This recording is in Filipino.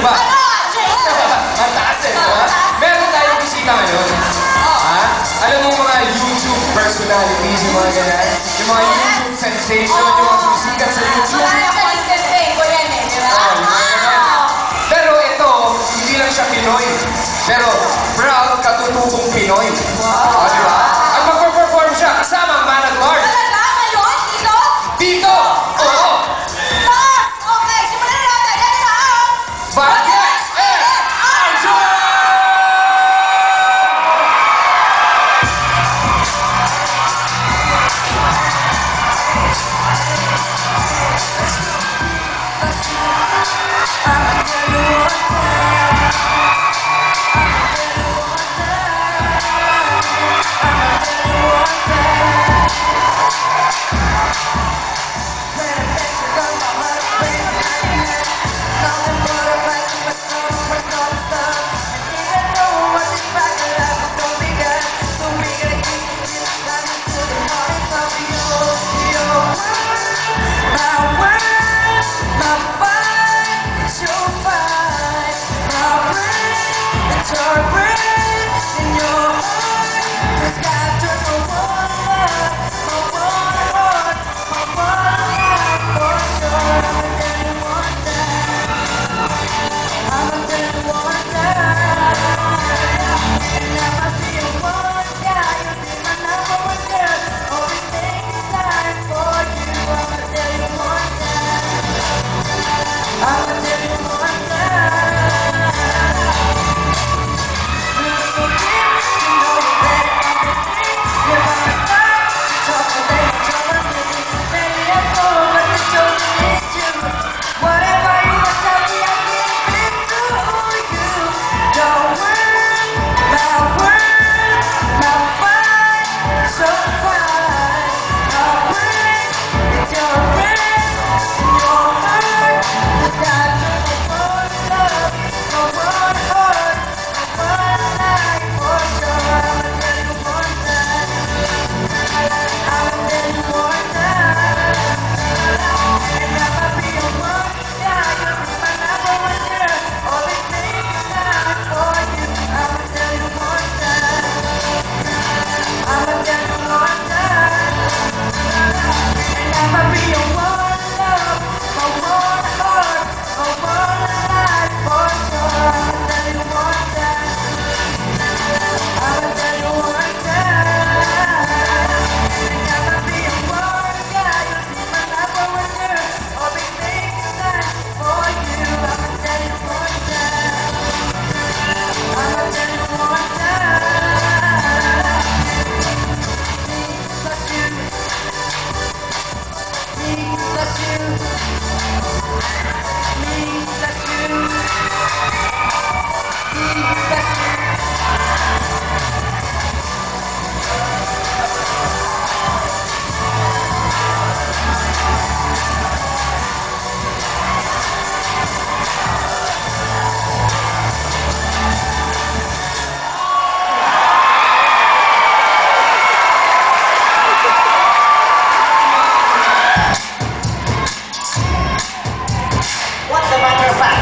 ba? Ano? Jason! Ang taas eh, di ba? Meron tayong bisita ngayon. Ha? Alam mo yung mga YouTube personalities, yung mga ganyan? Yung mga YouTube sensation, yung mga susikat sa YouTube. Wala na consistency ko yan eh, di ba? Oh, yung mga ganyan. Pero ito, hindi lang siya Pinoy. Pero proud katutubong Pinoy. Wow. Di ba? At magpa-perform siya kasama ang Manag Lord. Talaga? Ngayon? Dito? Dito! Oo! Taas! Okay, simulan na natin. Yan na ang... Bagets and Arjun! I'ma tell you one thing.